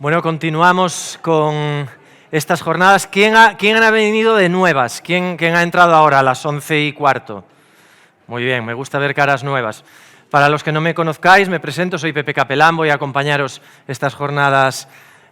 Bueno, continuamos con estas jornadas. ¿Quién ha venido de nuevas? ¿Quién ha entrado ahora a las 11:15? Muy bien, me gusta ver caras nuevas. Para los que no me conozcáis, me presento, soy Pepe Capelán, voy a acompañaros estas jornadas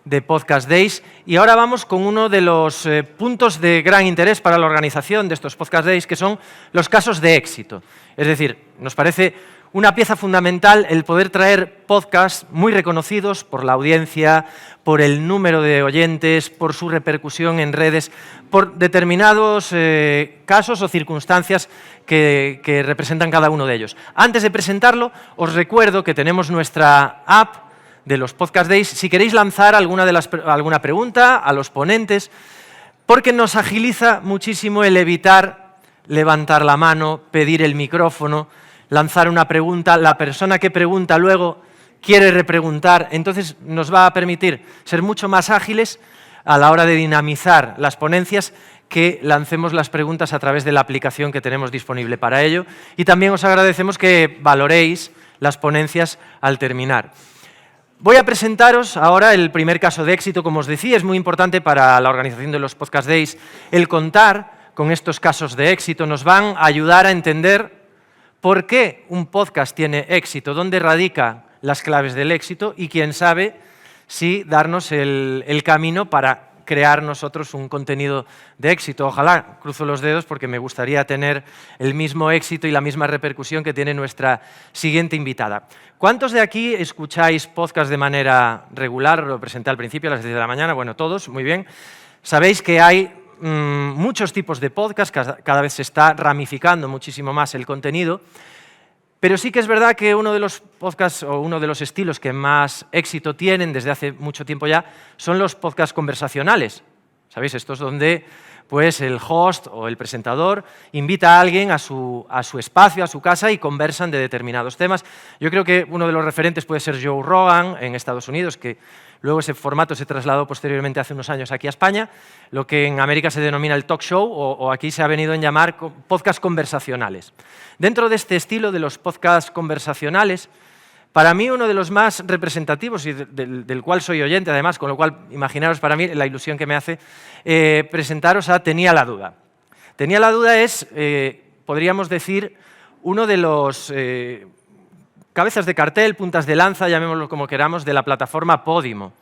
de Podcast Days. Y ahora vamos con uno de los puntos de gran interés para la organización de estos Podcast Days, que son los casos de éxito. Es decir, nos parece una pieza fundamental el poder traer podcasts muy reconocidos por la audiencia, por el número de oyentes, por su repercusión en redes, por determinados casos o circunstancias que representan cada uno de ellos. Antes de presentarlo, os recuerdo que tenemos nuestra app de los Podcast Days. Si queréis lanzar alguna pregunta a los ponentes, porque nos agiliza muchísimo el evitar levantar la mano, pedir el micrófono, lanzar una pregunta, la persona que pregunta luego quiere repreguntar, entonces nos va a permitir ser mucho más ágiles a la hora de dinamizar las ponencias, que lancemos las preguntas a través de la aplicación que tenemos disponible para ello. Y también os agradecemos que valoréis las ponencias al terminar. Voy a presentaros ahora el primer caso de éxito. Como os decía, es muy importante para la organización de los Podcast Days el contar con estos casos de éxito. Nos van a ayudar a entender ¿por qué un podcast tiene éxito? ¿Dónde radican las claves del éxito? Y quién sabe si darnos el camino para crear nosotros un contenido de éxito. Ojalá, cruzo los dedos, porque me gustaría tener el mismo éxito y la misma repercusión que tiene nuestra siguiente invitada. ¿Cuántos de aquí escucháis podcast de manera regular? Lo presenté al principio, a las 10 de la mañana. Bueno, todos, muy bien. Sabéis que hay muchos tipos de podcast, cada vez se está ramificando muchísimo más el contenido, pero sí que es verdad que uno de los podcasts o uno de los estilos que más éxito tienen desde hace mucho tiempo ya son los podcasts conversacionales. ¿Sabéis? Estos donde pues, el host o el presentador invita a alguien a su espacio, a su casa, y conversan de determinados temas. Yo creo que uno de los referentes puede ser Joe Rogan en Estados Unidos, que luego ese formato se trasladó posteriormente hace unos años aquí a España, lo que en América se denomina el talk show, o aquí se ha venido a llamar podcast conversacionales. Dentro de este estilo de los podcasts conversacionales, para mí uno de los más representativos y del cual soy oyente, además, con lo cual imaginaros para mí la ilusión que me hace presentaros a Tenía la Duda. Tenía la Duda es, podríamos decir, uno de los cabezas de cartel, puntas de lanza, llamémoslo como queramos, de la plataforma Podimo.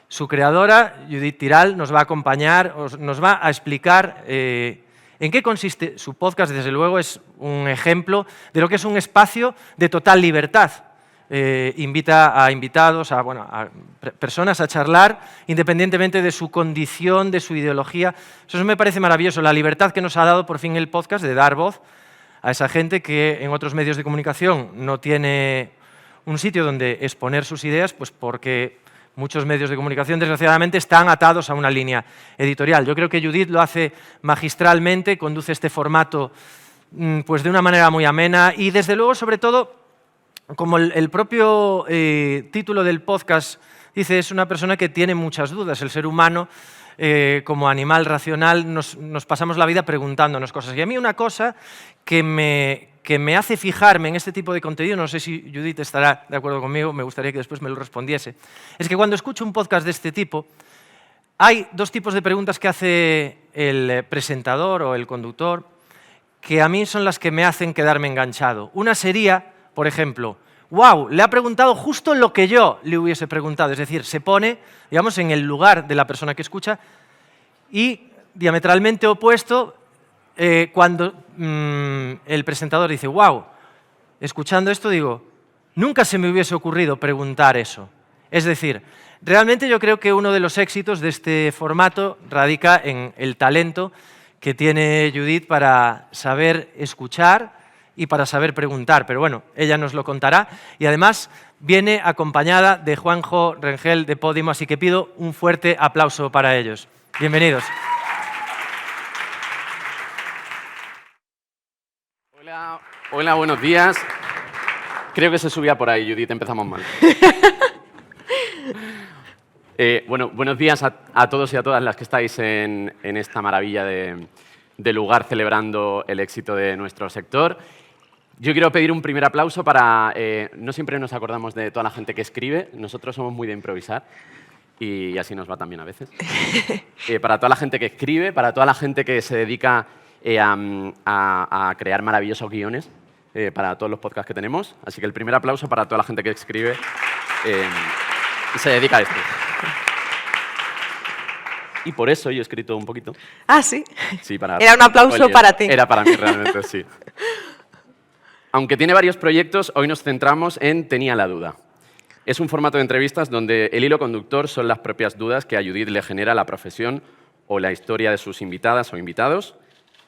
Su creadora, Judith Tiral, nos va a acompañar, nos va a explicar en qué consiste su podcast. Desde luego es un ejemplo de lo que es un espacio de total libertad. Invita a invitados, a personas a charlar independientemente de su condición, de su ideología. Eso me parece maravilloso, la libertad que nos ha dado por fin el podcast de dar voz a esa gente que en otros medios de comunicación no tiene un sitio donde exponer sus ideas, pues porque muchos medios de comunicación, desgraciadamente, están atados a una línea editorial. Yo creo que Judith lo hace magistralmente, conduce este formato pues de una manera muy amena y, desde luego, sobre todo, como el propio título del podcast dice, es una persona que tiene muchas dudas. El ser humano, como animal racional, nos pasamos la vida preguntándonos cosas. Y a mí una cosa que me hace fijarme en este tipo de contenido, no sé si Judith estará de acuerdo conmigo, me gustaría que después me lo respondiese, es que cuando escucho un podcast de este tipo, hay dos tipos de preguntas que hace el presentador o el conductor que a mí son las que me hacen quedarme enganchado. Una sería, por ejemplo, ¡wow!, le ha preguntado justo lo que yo le hubiese preguntado. Es decir, se pone, digamos, en el lugar de la persona que escucha y, diametralmente opuesto, cuando el presentador dice, ¡wow!, escuchando esto digo, nunca se me hubiese ocurrido preguntar eso. Es decir, realmente yo creo que uno de los éxitos de este formato radica en el talento que tiene Judith para saber escuchar y para saber preguntar, pero bueno, ella nos lo contará. Y además viene acompañada de Juanjo Rengel de Podimo, así que pido un fuerte aplauso para ellos. Bienvenidos. Hola, buenos días. Creo que se subía por ahí, Judith, empezamos mal. Buenos días a todos y a todas las que estáis en esta maravilla de lugar celebrando el éxito de nuestro sector. Yo quiero pedir un primer aplauso para... no siempre nos acordamos de toda la gente que escribe, nosotros somos muy de improvisar. y así nos va también a veces. Para toda la gente que escribe, para toda la gente que se dedica a crear maravillosos guiones, para todos los podcasts que tenemos. Así que el primer aplauso para toda la gente que escribe y se dedica a esto. Y por eso yo he escrito un poquito. Ah, sí. Sí, para Era un aplauso para ti. Era para mí realmente, sí. Aunque tiene varios proyectos, hoy nos centramos en Tenía la duda. Es un formato de entrevistas donde el hilo conductor son las propias dudas que a Judith le genera la profesión o la historia de sus invitadas o invitados,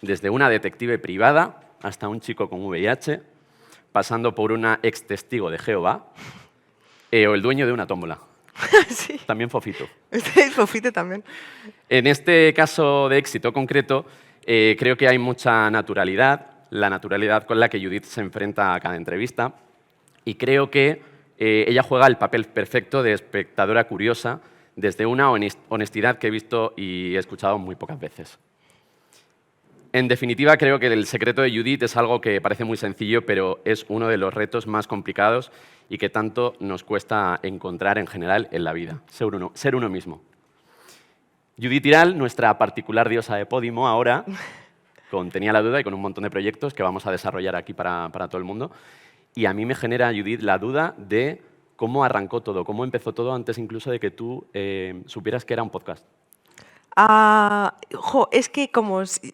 desde una detective privada hasta un chico con VIH, pasando por una ex testigo de Jehová o el dueño de una tómbola. Sí. También fofito. Fofito también. En este caso de éxito concreto, creo que hay mucha naturalidad, la naturalidad con la que Judith se enfrenta a cada entrevista, y creo que ella juega el papel perfecto de espectadora curiosa desde una honestidad que he visto y he escuchado muy pocas veces. En definitiva, creo que el secreto de Judith es algo que parece muy sencillo, pero es uno de los retos más complicados y que tanto nos cuesta encontrar en general en la vida, ser uno mismo. Judith Iral, nuestra particular diosa de Podimo ahora, Tenía la duda y con un montón de proyectos que vamos a desarrollar aquí para todo el mundo. Y a mí me genera, Judith, la duda de cómo arrancó todo, cómo empezó todo antes incluso de que tú supieras que era un podcast. Es que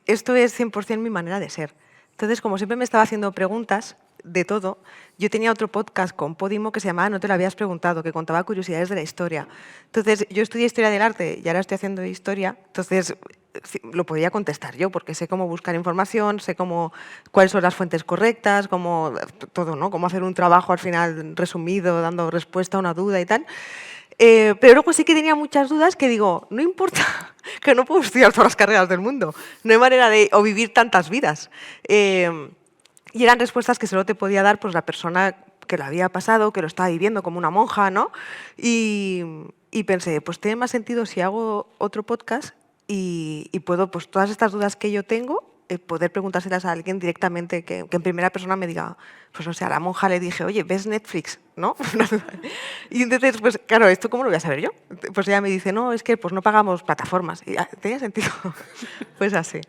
esto es 100% mi manera de ser. Entonces, como siempre me estaba haciendo preguntas de todo, yo tenía otro podcast con Podimo que se llamaba No te lo habías preguntado, que contaba curiosidades de la historia. Entonces, yo estudié Historia del Arte y ahora estoy haciendo Historia, entonces lo podía contestar yo, porque sé cómo buscar información, sé cuáles son las fuentes correctas, todo, ¿no? Cómo hacer un trabajo al final resumido, dando respuesta a una duda y tal. Pero luego sí que tenía muchas dudas que digo, no importa, que no puedo estudiar todas las carreras del mundo, no hay manera de vivir tantas vidas. Y eran respuestas que solo te podía dar pues, la persona que lo había pasado, que lo estaba viviendo como una monja, ¿no? Y pensé, pues tiene más sentido si hago otro podcast y puedo, pues todas estas dudas que yo tengo, poder preguntárselas a alguien directamente, que en primera persona me diga, pues o sea, a la monja le dije, oye, ¿ves Netflix? ¿No? Y entonces, pues claro, ¿esto cómo lo voy a saber yo? Pues ella me dice, no, es que pues no pagamos plataformas. Y tenía sentido. Pues así.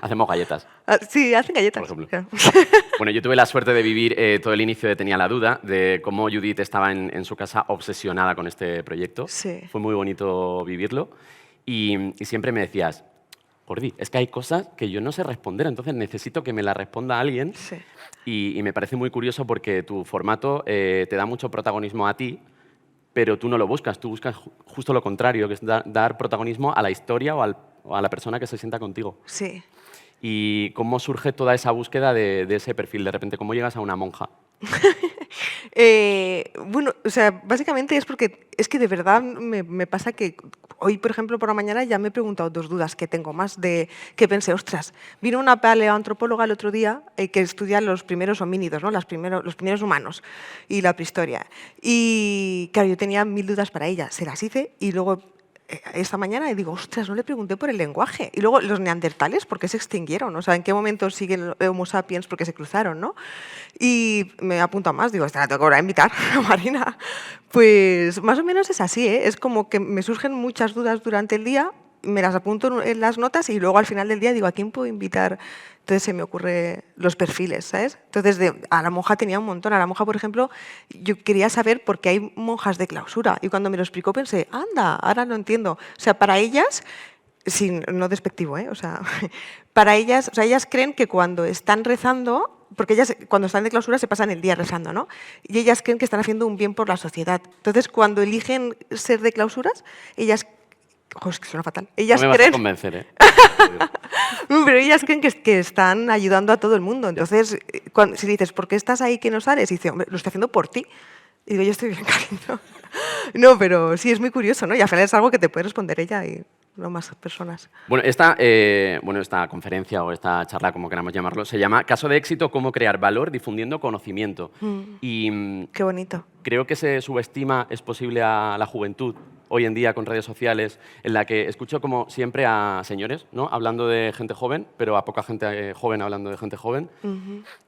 Hacemos galletas. Sí, hacen galletas. Por ejemplo. Claro. Bueno, yo tuve la suerte de vivir todo el inicio de Tenía la duda, de cómo Judith estaba en su casa obsesionada con este proyecto. Sí. Fue muy bonito vivirlo. Y siempre me decías, Jordi, es que hay cosas que yo no sé responder, entonces necesito que me las responda alguien. Sí. Y me parece muy curioso porque tu formato te da mucho protagonismo a ti, pero tú no lo buscas, tú buscas justo lo contrario, que es dar protagonismo a la historia o a la persona que se sienta contigo. Sí. ¿Y cómo surge toda esa búsqueda de ese perfil? De repente, ¿cómo llegas a una monja? Bueno, o sea, básicamente es porque es que de verdad me pasa que hoy, por ejemplo, por la mañana ya me he preguntado dos dudas que tengo más de que pensé, ostras, vino una paleoantropóloga el otro día que estudia los primeros homínidos, ¿no? los primeros humanos y la prehistoria. Y claro, yo tenía 1000 dudas para ella, se las hice y luego esta mañana y digo, ostras, no le pregunté por el lenguaje. Y luego los neandertales, ¿por qué se extinguieron? O sea, ¿en qué momento siguen Homo sapiens? Porque se cruzaron, ¿no? Y me apunto a más, digo, esta la tengo que volver a invitar a Marina. Pues más o menos es así, ¿eh? Es como que me surgen muchas dudas durante el día, me las apunto en las notas y luego al final del día digo, ¿a quién puedo invitar? Entonces se me ocurren los perfiles, ¿sabes? Entonces a la monja tenía un montón. A la monja, por ejemplo, yo quería saber por qué hay monjas de clausura. Y cuando me lo explicó pensé, anda, ahora lo entiendo. O sea, para ellas, no despectivo, ¿eh? O sea, para ellas, o sea, ellas creen que cuando están rezando, porque ellas cuando están de clausura se pasan el día rezando, ¿no? Y ellas creen que están haciendo un bien por la sociedad. Entonces, cuando eligen ser de clausuras, ellas... es que suena fatal. Ellas no me creen... vas a convencer, ¿eh? Pero ellas creen que están ayudando a todo el mundo. Entonces, si dices, ¿por qué estás ahí que no sales? Y dice, hombre, lo estoy haciendo por ti. Y digo, yo estoy bien, cariño. No, pero sí, es muy curioso, ¿no? Y al final es algo que te puede responder ella y no más personas. Bueno, esta conferencia o esta charla, como queramos llamarlo, se llama Caso de éxito, cómo crear valor difundiendo conocimiento. Y qué bonito. creo que se subestima, es posible a la juventud hoy en día con redes sociales, en la que escucho como siempre a señores, ¿no? Hablando de gente joven, pero a poca gente joven hablando de gente joven.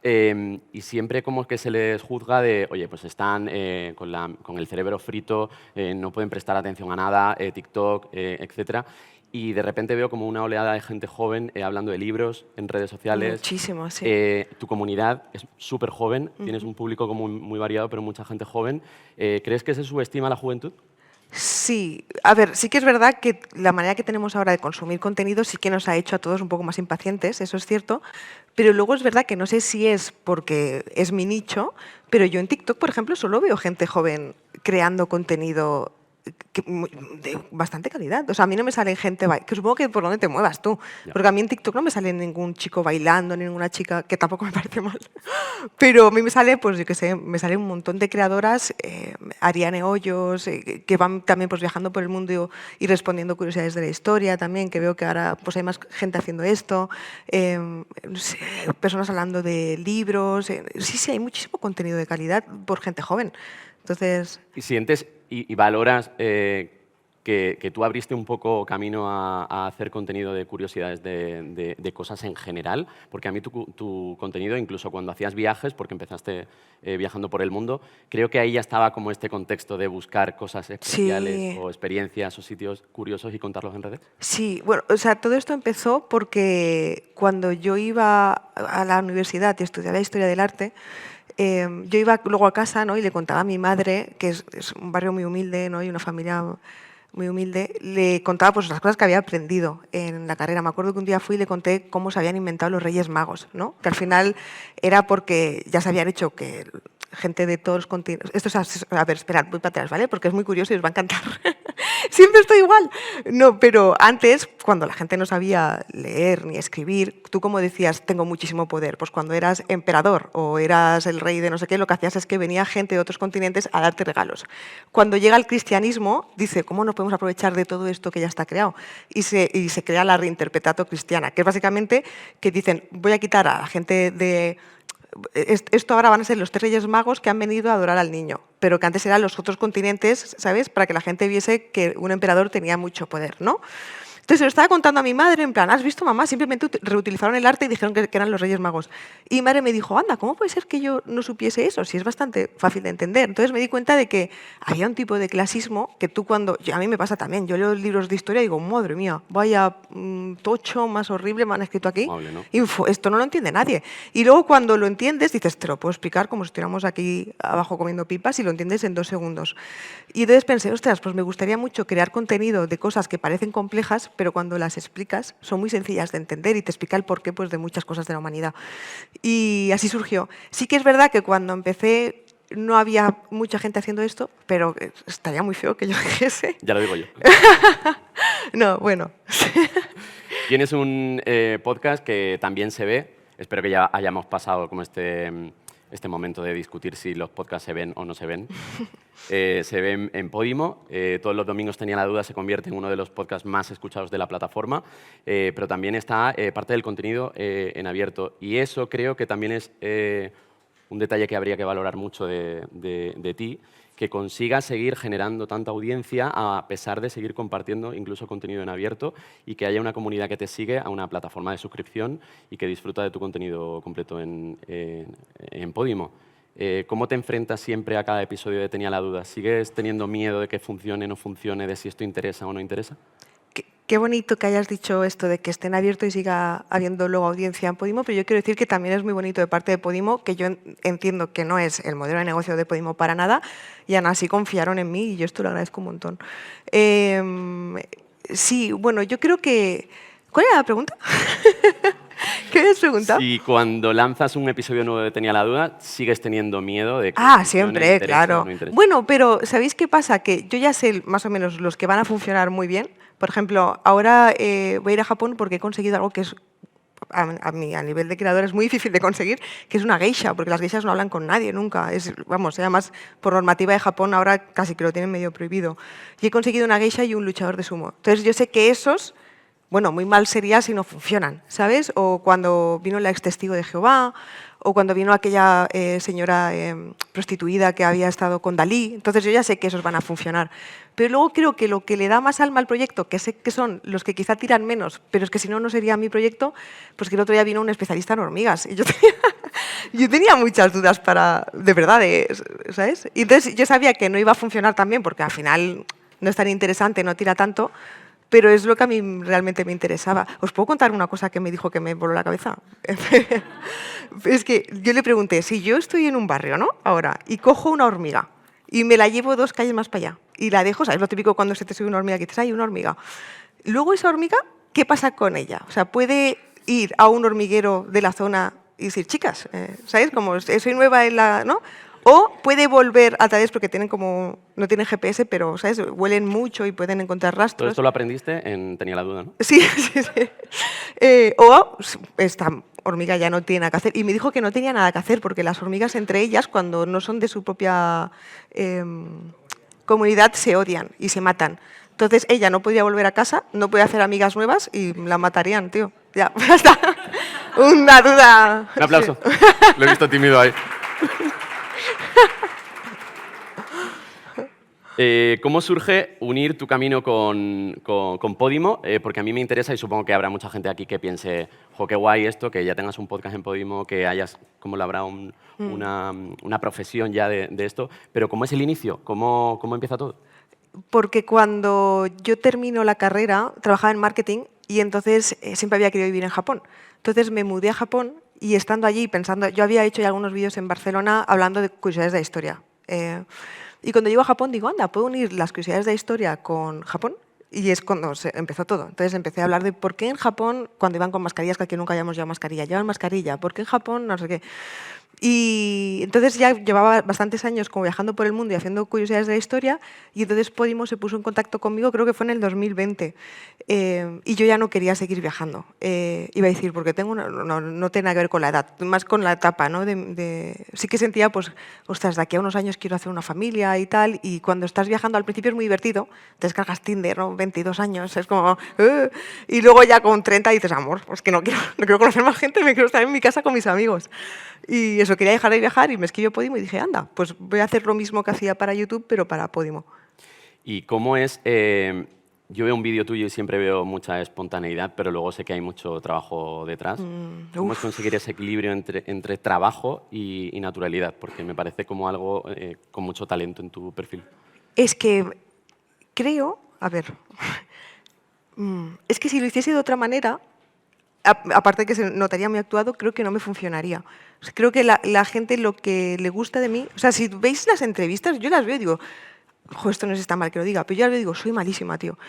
Y siempre como que se les juzga de, oye, pues están con el cerebro frito, no pueden prestar atención a nada, TikTok, etcétera. Y de repente veo como una oleada de gente joven hablando de libros en redes sociales. Muchísimo, sí. Tu comunidad es súper joven, tienes un público como muy variado, pero mucha gente joven. ¿Crees que se subestima la juventud? Sí, a ver, sí que es verdad que la manera que tenemos ahora de consumir contenido sí que nos ha hecho a todos un poco más impacientes, eso es cierto, pero luego es verdad que no sé si es porque es mi nicho, pero yo en TikTok, por ejemplo, solo veo gente joven creando contenido de bastante calidad. O sea, a mí no me sale gente, que supongo que por donde te muevas tú, porque a mí en TikTok no me sale ningún chico bailando, ni ninguna chica, que tampoco me parece mal, pero a mí me sale, pues yo qué sé, me sale un montón de creadoras, Ariane Hoyos, que van también pues viajando por el mundo y respondiendo curiosidades de la historia también, que veo que ahora pues hay más gente haciendo esto, no sé, personas hablando de libros, sí, hay muchísimo contenido de calidad por gente joven. Entonces... ¿Y sientes y valoras que tú abriste un poco camino a hacer contenido de curiosidades de cosas en general? Porque a mí tu contenido, incluso cuando hacías viajes, porque empezaste viajando por el mundo, creo que ahí ya estaba como este contexto de buscar cosas especiales Sí. o experiencias o sitios curiosos y contarlos en redes. Sí, bueno, o sea, todo esto empezó porque cuando yo iba a la universidad y estudiaba historia del arte, yo iba luego a casa, ¿no? Y le contaba a mi madre, que es un barrio muy humilde, ¿no? Y una familia muy humilde, le contaba pues, las cosas que había aprendido en la carrera. Me acuerdo que un día fui y le conté cómo se habían inventado los Reyes Magos, ¿no? Que al final era porque ya se habían hecho que gente de todos los continentes... Esto es, a ver, esperad, voy para atrás, ¿vale? Porque es muy curioso y os va a encantar. Siempre estoy igual. No, pero antes, cuando la gente no sabía leer ni escribir, tú como decías, tengo muchísimo poder. Pues cuando eras emperador o eras el rey de no sé qué, lo que hacías es que venía gente de otros continentes a darte regalos. Cuando llega el cristianismo, dice, ¿cómo nos podemos aprovechar de todo esto que ya está creado? Y se crea la reinterpretato cristiana, que es básicamente que dicen, voy a quitar a la gente de... Esto ahora van a ser los 3 Reyes Magos que han venido a adorar al niño, pero que antes eran los otros continentes, ¿sabes? Para que la gente viese que un emperador tenía mucho poder, ¿no? Entonces se lo estaba contando a mi madre, en plan, ¿has visto, mamá? Simplemente reutilizaron el arte y dijeron que eran los Reyes Magos. Y mi madre me dijo, anda, ¿cómo puede ser que yo no supiese eso? Si es bastante fácil de entender. Entonces me di cuenta de que había un tipo de clasismo que tú cuando... A mí me pasa también, yo leo libros de historia y digo, madre mía, vaya tocho más horrible me han escrito aquí. Amable, ¿no? Esto no lo entiende nadie. Y luego cuando lo entiendes, dices, te lo puedo explicar como si estuviéramos aquí abajo comiendo pipas y lo entiendes en 2 segundos. Y entonces pensé, ostras, pues me gustaría mucho crear contenido de cosas que parecen complejas, pero cuando las explicas son muy sencillas de entender y te explica el porqué pues, de muchas cosas de la humanidad. Y así surgió. Sí que es verdad que cuando empecé no había mucha gente haciendo esto, pero estaría muy feo que yo dijese. Ya lo digo yo. No, bueno. Tienes un podcast que también se ve. Espero que ya hayamos pasado como este momento de discutir si los podcasts se ven o no se ven. Se ven en Podimo. Todos los domingos tenía la duda, se convierte en uno de los podcasts más escuchados de la plataforma. Pero también está parte del contenido en abierto. Y eso creo que también es un detalle que habría que valorar mucho de ti, que consigas seguir generando tanta audiencia a pesar de seguir compartiendo incluso contenido en abierto y que haya una comunidad que te sigue a una plataforma de suscripción y que disfruta de tu contenido completo en Podimo. ¿Cómo te enfrentas siempre a cada episodio de Tenía la Duda? ¿Sigues teniendo miedo de que funcione o no funcione, de si esto interesa o no interesa? Qué bonito que hayas dicho esto de que estén abiertos y siga habiendo luego audiencia en Podimo, pero yo quiero decir que también es muy bonito de parte de Podimo, que yo entiendo que no es el modelo de negocio de Podimo para nada, y aún así confiaron en mí y yo esto lo agradezco un montón. Sí, bueno, yo creo que... ¿Cuál era la pregunta? ¿Qué me has preguntado? Si cuando lanzas un episodio nuevo de Tenía la Duda, sigues teniendo miedo de que siempre, interese claro. o no interese. Bueno, pero ¿sabéis qué pasa? Que yo ya sé más o menos los que van a funcionar muy bien. Por ejemplo, ahora voy a ir a Japón porque he conseguido algo que es a nivel de creador es muy difícil de conseguir, que es una geisha, porque las geishas no hablan con nadie nunca. Vamos, además, por normativa de Japón ahora casi que lo tienen medio prohibido. Y he conseguido una geisha y un luchador de sumo. Entonces yo sé que esos, bueno, muy mal sería si no funcionan, ¿sabes? O cuando vino la ex testigo de Jehová, o cuando vino aquella señora prostituida que había estado con Dalí. Entonces yo ya sé que esos van a funcionar. Pero luego creo que lo que le da más alma al proyecto, que sé que son los que quizá tiran menos, pero es que si no, no sería mi proyecto, pues que el otro día vino un especialista en hormigas. Y yo tenía muchas dudas de verdad, ¿sabes? Y entonces yo sabía que no iba a funcionar también, porque al final no es tan interesante, no tira tanto, pero es lo que a mí realmente me interesaba. ¿Os puedo contar una cosa que me dijo que me voló la cabeza? Es que yo le pregunté, si yo estoy en un barrio, ¿no? Ahora, y cojo una hormiga y me la llevo 2 calles más para allá y la dejo, ¿sabes lo típico cuando se te sube una hormiga que dices, hay una hormiga? Luego esa hormiga, ¿qué pasa con ella? O sea, puede ir a un hormiguero de la zona y decir, chicas, ¿sabes? Como soy nueva en la... ¿no? O puede volver a través, porque tienen como, no tienen GPS, pero ¿sabes? Huelen mucho y pueden encontrar rastros. Todo esto lo aprendiste Tenía la duda, ¿no? Sí, sí, sí. O esta hormiga ya no tiene nada que hacer. Y me dijo que no tenía nada que hacer, porque las hormigas entre ellas, cuando no son de su propia comunidad, se odian y se matan. Entonces ella no podía volver a casa, no podía hacer amigas nuevas y la matarían, tío. Ya, ya está. Una duda. Un aplauso. Lo he visto tímido ahí. ¿Cómo surge unir tu camino con Podimo? Porque a mí me interesa y supongo que habrá mucha gente aquí que piense, jo, qué guay esto, que ya tengas un podcast en Podimo, que hayas como labrado una profesión ya de esto. Pero ¿cómo es el inicio? ¿Cómo empieza todo? Porque cuando yo termino la carrera, trabajaba en marketing y entonces siempre había querido vivir en Japón. Entonces me mudé a Japón y estando allí pensando, yo había hecho ya algunos vídeos en Barcelona hablando de curiosidades de la historia. Y cuando llego a Japón digo, anda, ¿puedo unir las curiosidades de la historia con Japón? Y es cuando empezó todo. Entonces empecé a hablar de por qué en Japón, cuando iban con mascarillas, que aquí nunca habíamos llevado mascarilla, llevan mascarilla, ¿por qué en Japón? No sé qué. Y entonces ya llevaba bastantes años como viajando por el mundo y haciendo curiosidades de la historia, y entonces Podimo se puso en contacto conmigo, creo que fue en el 2020, y yo ya no quería seguir viajando. Iba a decir, porque no tiene nada que ver con la edad, más con la etapa, ¿no? Sí que sentía, pues, ostras, de aquí a unos años quiero hacer una familia y tal, y cuando estás viajando al principio es muy divertido, te descargas Tinder, ¿no? 22 años, es como... y luego ya con 30 dices, amor, pues que no quiero conocer más gente, me quiero estar en mi casa con mis amigos. Y eso, quería dejar de viajar y me escribió Podimo y dije, anda, pues voy a hacer lo mismo que hacía para YouTube, pero para Podimo. ¿Y cómo es? Yo veo un vídeo tuyo y siempre veo mucha espontaneidad, pero luego sé que hay mucho trabajo detrás. ¿Cómo es conseguir ese equilibrio entre trabajo y naturalidad? Porque me parece como algo con mucho talento en tu perfil. Es que creo, a ver, es que si lo hiciese de otra manera, aparte de que se notaría muy actuado, creo que no me funcionaría. O sea, creo que la gente lo que le gusta de mí... O sea, si veis las entrevistas, yo las veo y digo, jo, esto no es tan mal que lo diga, pero yo las veo y digo, soy malísima, tío.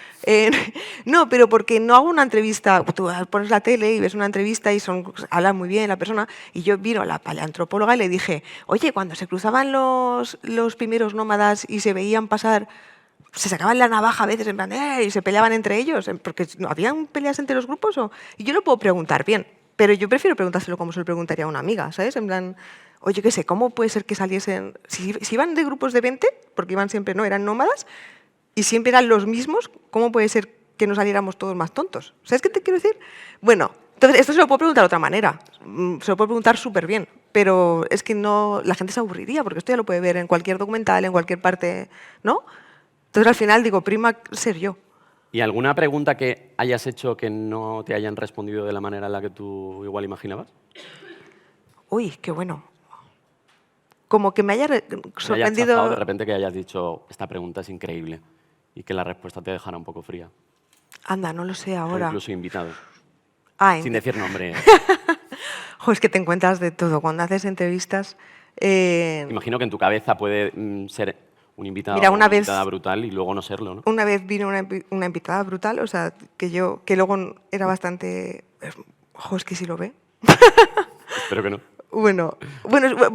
No, pero porque no hago una entrevista... Tú pones la tele y ves una entrevista y habla muy bien la persona, y yo vino a la paleantropóloga y le dije, oye, cuando se cruzaban los primeros nómadas y se veían pasar... se sacaban la navaja a veces en plan, y se peleaban entre ellos, porque no habían peleas entre los grupos. Y yo lo puedo preguntar bien, pero yo prefiero preguntárselo como se lo preguntaría a una amiga, ¿sabes? En plan, oye, qué sé, ¿cómo puede ser que saliesen? Si iban de grupos de 20, porque iban siempre, no, eran nómadas, y siempre eran los mismos, ¿cómo puede ser que no saliéramos todos más tontos? ¿Sabes qué te quiero decir? Bueno, entonces esto se lo puedo preguntar de otra manera, se lo puedo preguntar súper bien, pero es que no, la gente se aburriría, porque esto ya lo puede ver en cualquier documental, en cualquier parte, ¿no? Entonces, al final, digo, prima ser yo. ¿Y alguna pregunta que hayas hecho que no te hayan respondido de la manera en la que tú igual imaginabas? Uy, qué bueno. Como que me haya Que hayas sorprendido... chafado de repente que hayas dicho, esta pregunta es increíble, y que la respuesta te dejara un poco fría. Anda, no lo sé O ahora. incluso invitados. Sin decir nombre. Jo, es que te encuentras de todo. Cuando haces entrevistas... Imagino que en tu cabeza puede ser un invitado Mira, o una invitada brutal y luego no serlo, ¿no? Una vez vino una invitada brutal, o sea, que luego era bastante... Jo, es que si lo ve. Espero que no. Bueno,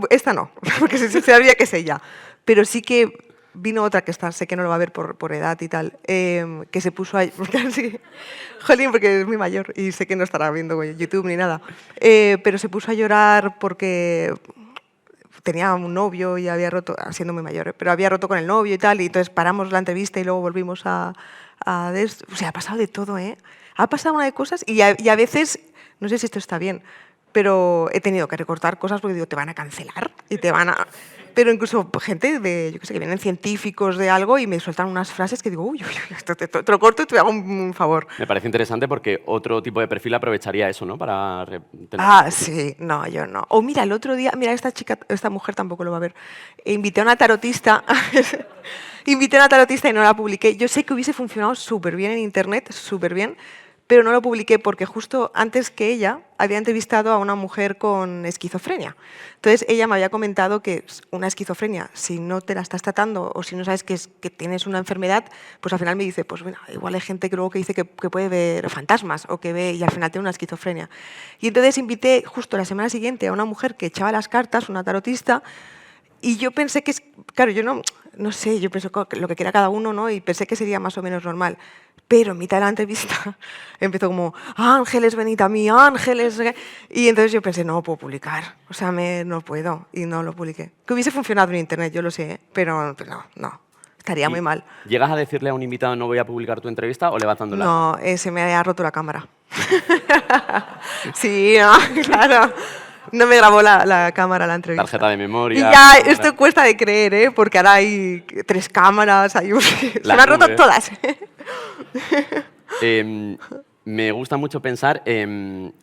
esta no, porque se sabía que es ella. Pero sí que vino otra que sé que no lo va a ver por edad y tal, que se puso a... Jolín, porque es muy mayor y sé que no estará viendo YouTube ni nada. Pero se puso a llorar porque... tenía un novio y había roto, siendo muy mayor, pero había roto con el novio y tal, y entonces paramos la entrevista y luego volvimos o sea, ha pasado de todo, ¿eh? Ha pasado una de cosas y a veces, no sé si esto está bien, pero he tenido que recortar cosas porque digo, te van a cancelar y te van a... Pero incluso gente de, yo qué sé, que vienen científicos de algo y me sueltan unas frases que digo, uy, esto te lo corto y te hago un favor. Me parece interesante porque otro tipo de perfil aprovecharía eso, ¿no? Para tener... Ah, sí, no, yo no. O mira, el otro día, mira, esta mujer tampoco lo va a ver. Invité a una tarotista, invité a una tarotista y no la publiqué. Yo sé que hubiese funcionado súper bien en internet, súper bien, pero no lo publiqué porque justo antes que ella había entrevistado a una mujer con esquizofrenia. Entonces ella me había comentado que una esquizofrenia, si no te la estás tratando o si no sabes que tienes una enfermedad, pues al final me dice, pues bueno, igual hay gente que luego que dice que puede ver fantasmas o que ve y al final tiene una esquizofrenia. Y entonces invité justo la semana siguiente a una mujer que echaba las cartas, una tarotista, y yo pensé que, claro, yo no sé, yo pienso lo que quiera cada uno, ¿no? Y pensé que sería más o menos normal. Pero en mitad de la entrevista empezó como, ángeles, venid a mí, ángeles. Y entonces yo pensé, no puedo publicar, o sea, no puedo, y no lo publiqué. Que hubiese funcionado en internet, yo lo sé, pero no, estaría muy mal. ¿Llegas a decirle a un invitado no voy a publicar tu entrevista o le vas dando la...? No, se me ha roto la cámara. Sí, no, claro. No me grabó la cámara la entrevista. Tarjeta de memoria. Y ya, esto cuesta de creer, ¿eh? Porque ahora hay 3 cámaras, se me han roto todas. Me gusta mucho pensar en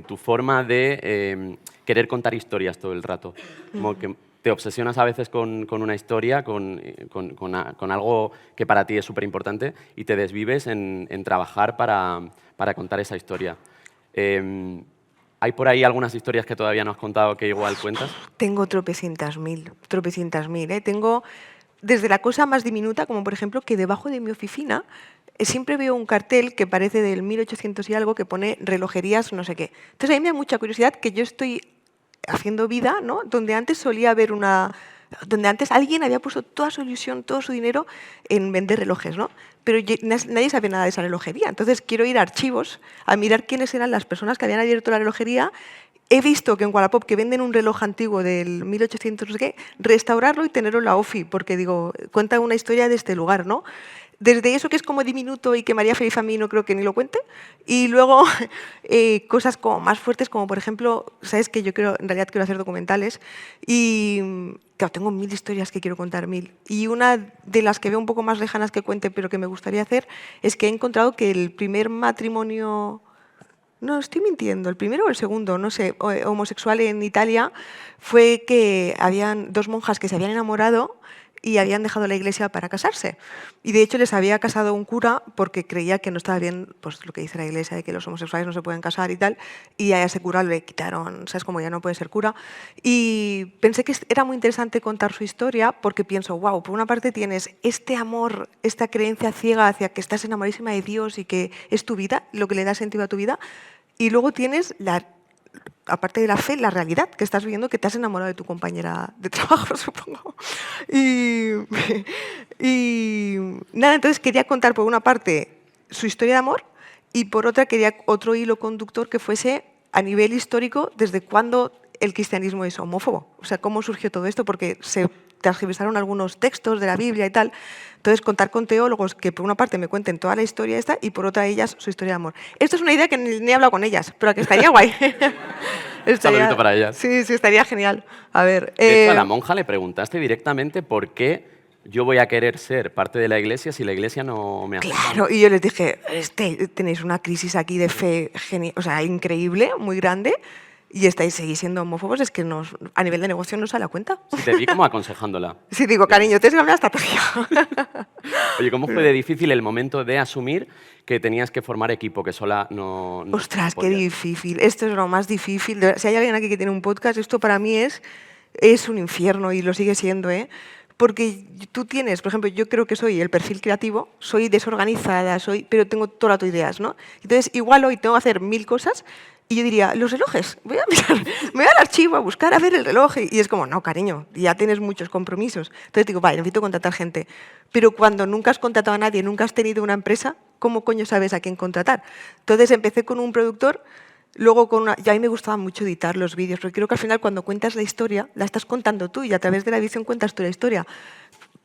tu forma de querer contar historias todo el rato. Como que te obsesionas a veces con una historia, con algo que para ti es súper importante y te desvives en trabajar para contar esa historia. ¿Hay por ahí algunas historias que todavía no has contado que igual cuentas? Tengo tropecientas mil, ¿eh? Tengo desde la cosa más diminuta, como por ejemplo que debajo de mi oficina siempre veo un cartel que parece del 1800 y algo que pone relojerías no sé qué. Entonces a mí me da mucha curiosidad que yo estoy haciendo vida, ¿no? Donde antes solía haber donde antes alguien había puesto toda su ilusión, todo su dinero en vender relojes, ¿no? Pero nadie sabe nada de esa relojería. Entonces quiero ir a archivos a mirar quiénes eran las personas que habían abierto la relojería. He visto que en Wallapop que venden un reloj antiguo del 1800, no sé qué, restaurarlo y tenerlo en la OFI, porque digo, cuenta una historia de este lugar, ¿no? Desde eso que es como diminuto y que María Feliz a mí no creo que ni lo cuente, y luego cosas como más fuertes, como por ejemplo, sabes que yo en realidad quiero hacer documentales y claro, tengo 1000 historias que quiero contar, 1000. Y una de las que veo un poco más lejanas que cuente, pero que me gustaría hacer, es que he encontrado que el primer matrimonio, no, estoy mintiendo, el primero o el segundo, no sé, homosexual en Italia, fue que habían 2 monjas que se habían enamorado y habían dejado la iglesia para casarse. Y de hecho les había casado un cura porque creía que no estaba bien, pues lo que dice la iglesia de que los homosexuales no se pueden casar y tal, y a ese cura le quitaron, ¿sabes? Como ya no puede ser cura. Y pensé que era muy interesante contar su historia porque pienso, wow, por una parte tienes este amor, esta creencia ciega hacia que estás enamoradísima de Dios y que es tu vida, lo que le da sentido a tu vida, y luego tienes aparte de la fe, la realidad que estás viviendo, que te has enamorado de tu compañera de trabajo, supongo. Y nada, entonces quería contar por una parte su historia de amor y por otra quería otro hilo conductor que fuese a nivel histórico desde cuándo el cristianismo es homófobo. O sea, cómo surgió todo esto, porque se transgiversaron algunos textos de la Biblia y tal. Entonces, contar con teólogos que por una parte me cuenten toda la historia esta y por otra ellas su historia de amor. Esto es una idea que ni he hablado con ellas, pero que estaría guay. Saludito para ellas. Sí, estaría genial. A ver, de hecho, a la monja le preguntaste directamente por qué yo voy a querer ser parte de la iglesia si la iglesia no me acepta. Claro, y yo les dije, tenéis una crisis aquí de fe o sea, increíble, muy grande, y seguís siendo homófobos, es que a nivel de negocio no se da cuenta. Sí, te vi como aconsejándola. Sí, digo, cariño, tienes que cambiar la estrategia. Oye, ¿cómo fue de difícil el momento de asumir que tenías que formar equipo, que sola no Ostras, qué podías? difícil. Esto es lo más difícil. Si hay alguien aquí que tiene un podcast, esto para mí es un infierno y lo sigue siendo, ¿eh? Porque tú tienes, por ejemplo, yo creo que soy el perfil creativo, soy desorganizada, pero tengo todo el rato ideas, ¿no? Entonces, igual hoy tengo que hacer 1000 cosas y yo diría, los relojes, voy a mirar, me voy al archivo a buscar a ver el reloj. Y es como, no, cariño, ya tienes muchos compromisos. Entonces digo, vale, necesito contratar gente. Pero cuando nunca has contratado a nadie, nunca has tenido una empresa, ¿cómo coño sabes a quién contratar? Entonces empecé con un productor. Luego, ya a mí me gustaba mucho editar los vídeos, porque creo que al final cuando cuentas la historia, la estás contando tú y a través de la edición cuentas tú la historia.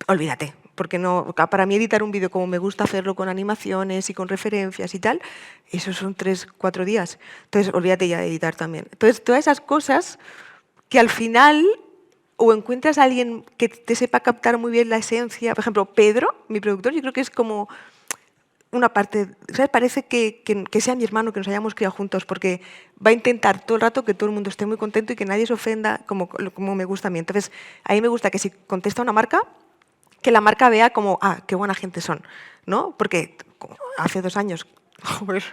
Olvídate, porque no, para mí editar un vídeo como me gusta hacerlo con animaciones y con referencias y tal, eso son 3, 4 días. Entonces, olvídate ya de editar también. Entonces, todas esas cosas que al final o encuentras a alguien que te sepa captar muy bien la esencia. Por ejemplo, Pedro, mi productor, yo creo que es como una parte, ¿sabes? Parece que sea mi hermano, que nos hayamos criado juntos, porque va a intentar todo el rato que todo el mundo esté muy contento y que nadie se ofenda como me gusta a mí. Entonces, a mí me gusta que si contesta una marca, que la marca vea como, qué buena gente son, ¿no? Porque hace 2 años, joder,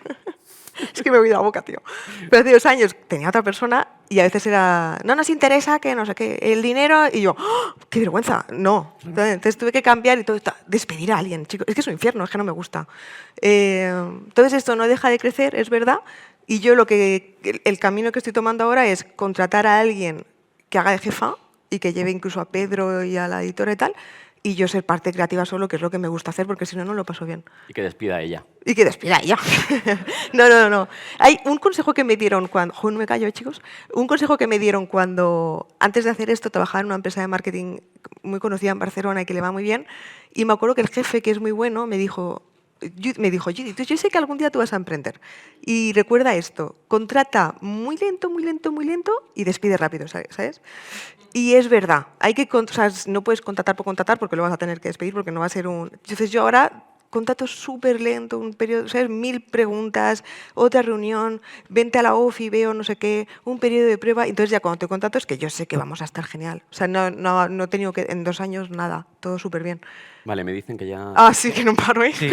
es que me he oído la boca, tío. Pero hace 2 años tenía otra persona y a veces era, no nos interesa que no sé qué, el dinero, y yo, ¡oh, qué vergüenza! No. Entonces tuve que cambiar y todo esto, despedir a alguien, chicos. Es que es un infierno, es que no me gusta. Entonces esto no deja de crecer, es verdad, y yo el camino que estoy tomando ahora es contratar a alguien que haga de jefa y que lleve incluso a Pedro y a la editora y tal, y yo ser parte creativa solo, que es lo que me gusta hacer, porque si no, no lo paso bien. Y que despida a ella. Y que despida a ella. No. Hay un consejo que me dieron cuando... no me callo, chicos. Un consejo que me dieron cuando, antes de hacer esto, trabajaba en una empresa de marketing muy conocida en Barcelona y que le va muy bien. Y me acuerdo que el jefe, que es muy bueno, me dijo, Judith, yo sé que algún día tú vas a emprender. Y recuerda esto, contrata muy lento y despide rápido, ¿sabes? Y es verdad, no puedes contratar por contratar porque lo vas a tener que despedir porque no va a ser un... Entonces yo ahora contrato súper lento, un periodo, ¿sabes? 1000 preguntas, otra reunión, vente a la OFI y veo no sé qué, un periodo de prueba. Entonces ya cuando te contrato es que yo sé que vamos a estar genial. O sea, no he tenido que, en 2 años, nada, todo súper bien. Vale, me dicen que ya... Sí, que no paro, ¿eh? Sí,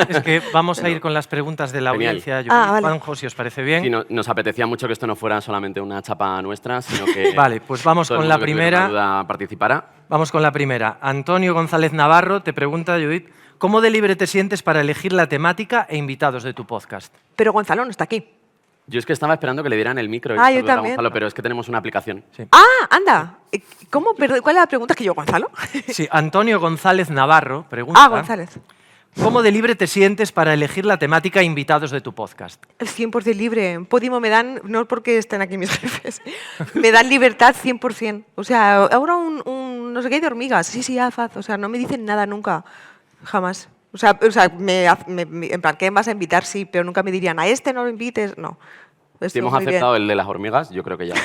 es que vamos a ir con las preguntas de la Genial. audiencia. Vale. Juanjo, si os parece bien. Sí, nos apetecía mucho que esto no fuera solamente una chapa nuestra, sino que... Vale, pues vamos todo el con mundo la que tuviera una primera. duda participara. Vamos con la primera. Antonio González Navarro te pregunta, Judith, ¿cómo de libre te sientes para elegir la temática e invitados de tu podcast? Pero Gonzalo no está aquí. Yo es que estaba esperando que le dieran el micro y yo saludar a también. Gonzalo, pero es que tenemos una aplicación. Sí. Anda. ¿Cómo? Perdón, ¿cuál es la pregunta? ¿Que yo, Gonzalo? Sí, Antonio González Navarro pregunta, González. ¿cómo de libre te sientes para elegir la temática e invitados de tu podcast? El 100% libre. Podimo me dan, no porque estén aquí mis jefes, me dan libertad 100%. O sea, ahora un no sé qué de hormigas. Sí, haz. O sea, no me dicen nada nunca. Jamás. O sea en plan, ¿qué me vas a invitar? Sí, pero nunca me dirían, a este no lo invites. No. Si hemos aceptado el de las hormigas, yo creo que ya.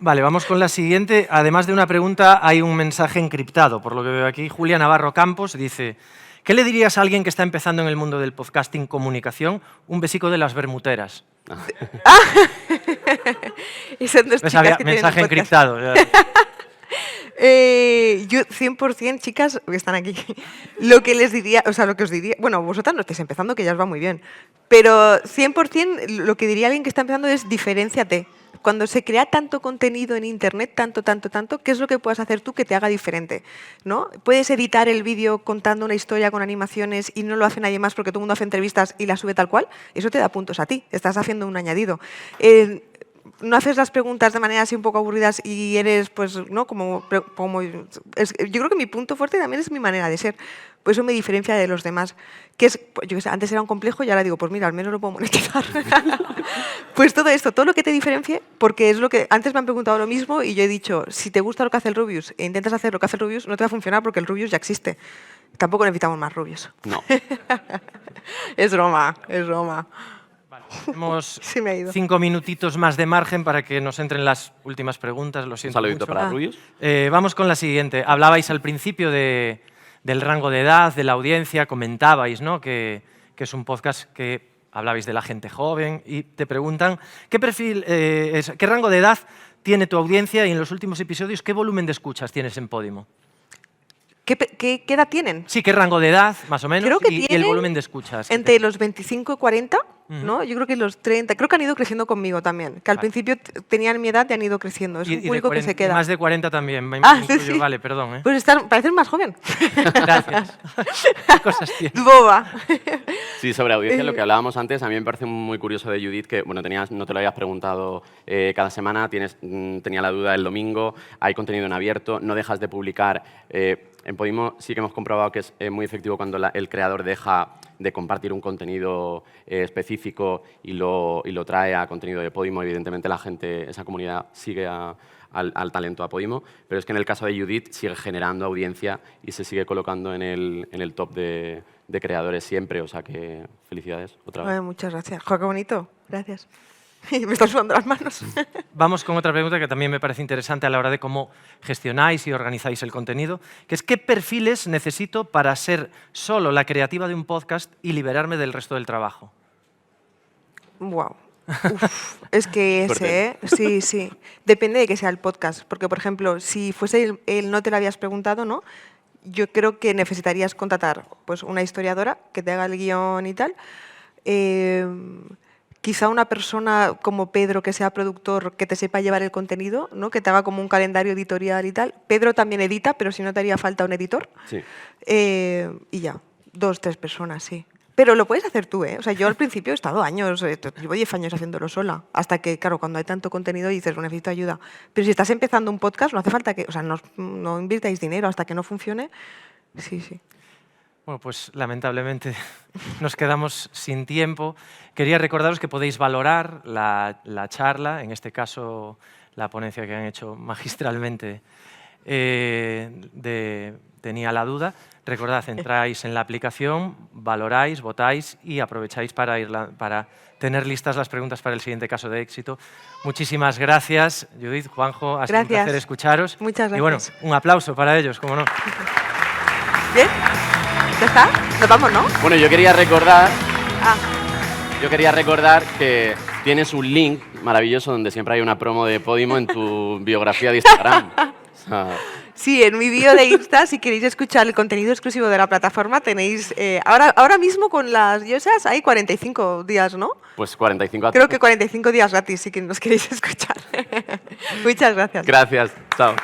Vale, vamos con la siguiente. Además de una pregunta, hay un mensaje encriptado, por lo que veo aquí. Julia Navarro Campos dice, ¿qué le dirías a alguien que está empezando en el mundo del podcasting comunicación? Un besico de las bermuteras. Esas dos chicas que tienen mensaje un podcast. encriptado. Yo 100%, chicas, que están aquí, lo que les diría, o sea, lo que os diría, bueno, vosotras no estáis empezando, que ya os va muy bien, pero 100% lo que diría alguien que está empezando es diferénciate. Cuando se crea tanto contenido en Internet, tanto, ¿qué es lo que puedes hacer tú que te haga diferente? ¿No? Puedes editar el vídeo contando una historia con animaciones y no lo hace nadie más porque todo el mundo hace entrevistas y la sube tal cual. Eso te da puntos a ti, estás haciendo un añadido. No haces las preguntas de manera así un poco aburridas y eres, pues, ¿no? Yo creo que mi punto fuerte también es mi manera de ser. Pues eso me diferencia de los demás. Que es, yo qué sé, antes era un complejo y ahora digo, pues mira, al menos lo puedo monetizar. Pues todo esto, todo lo que te diferencie, porque es lo que antes me han preguntado lo mismo y yo he dicho, si te gusta lo que hace el Rubius e intentas hacer lo que hace el Rubius, no te va a funcionar porque el Rubius ya existe. Tampoco necesitamos más Rubius. No. Es broma. Tenemos Sí, me ha ido. 5 minutitos más de margen para que nos entren las últimas preguntas. Lo Un siento saludito mucho. para Rubius. Vamos con la siguiente. Hablabais al principio del rango de edad, de la audiencia, comentabais, ¿no? que es un podcast que hablabais de la gente joven y te preguntan qué rango de edad tiene tu audiencia y en los últimos episodios qué volumen de escuchas tienes en Podimo. ¿Qué edad tienen? Sí, qué rango de edad, más o menos, Creo que y el tienen volumen de escuchas. Entre los 25 y 40, ¿no? Yo creo que los 30, creo que han ido creciendo conmigo también, que al principio tenían mi edad y han ido creciendo. Es un de público que 40 se queda. Más de 40 también, me Sí, incluyo. sí. Vale, perdón. Pues pareces más joven. Gracias. ¿Qué cosas tienes? Boba. Sí, sobre audiencia, lo que hablábamos antes, a mí me parece muy curioso de Judith que, bueno, no te lo habías preguntado cada semana, tenía la duda el domingo, hay contenido en abierto, no dejas de publicar. En Podimo sí que hemos comprobado que es muy efectivo cuando el creador deja de compartir un contenido específico y lo trae a contenido de Podimo. Evidentemente la gente, esa comunidad sigue a al talento a Podimo, pero es que en el caso de Judith sigue generando audiencia y se sigue colocando en el top de creadores siempre, o sea que felicidades otra vez. Ay, muchas gracias. Jo, qué bonito. Gracias. Me están sudando las manos. Vamos con otra pregunta que también me parece interesante a la hora de cómo gestionáis y organizáis el contenido, que es ¿qué perfiles necesito para ser solo la creativa de un podcast y liberarme del resto del trabajo? Wow. Uf, es que Fuerte. ese, sí. Depende de que sea el podcast. Porque, por ejemplo, si fuese el no te lo habías preguntado, ¿no? Yo creo que necesitarías contratar pues, una historiadora que te haga el guión y tal. Quizá una persona como Pedro, que sea productor, que te sepa llevar el contenido, ¿no? Que te haga como un calendario editorial y tal. Pedro también edita, pero si no te haría falta un editor. Sí. Y ya, 2, 3 personas, sí. Pero lo puedes hacer tú, ¿eh? O sea, yo al principio he estado años, llevo 10 años haciéndolo sola, hasta que, claro, cuando hay tanto contenido dices, necesito ayuda. Pero si estás empezando un podcast, no hace falta que, o sea, no invirtáis dinero hasta que no funcione. Sí, sí. Bueno, pues lamentablemente nos quedamos sin tiempo. Quería recordaros que podéis valorar la charla, en este caso la ponencia que han hecho magistralmente Tenía la Duda. Recordad, entráis en la aplicación, valoráis, votáis y aprovecháis para tener listas las preguntas para el siguiente caso de éxito. Muchísimas gracias, Judith, Juanjo, ha sido un placer escucharos. Muchas gracias. Y bueno, un aplauso para ellos, cómo no. ¿Bien? ¿Ya está? Nos vamos, ¿no? Bueno, yo quería recordar Ah, que tienes un link maravilloso donde siempre hay una promo de Podimo en tu biografía de Instagram. O sea, sí, en mi bio de Insta, si queréis escuchar el contenido exclusivo de la plataforma, tenéis... ahora mismo con las diosas hay 45 días, ¿no? pues 45 a Creo que 45 días gratis, si que nos queréis escuchar. Muchas gracias. Gracias. Chao.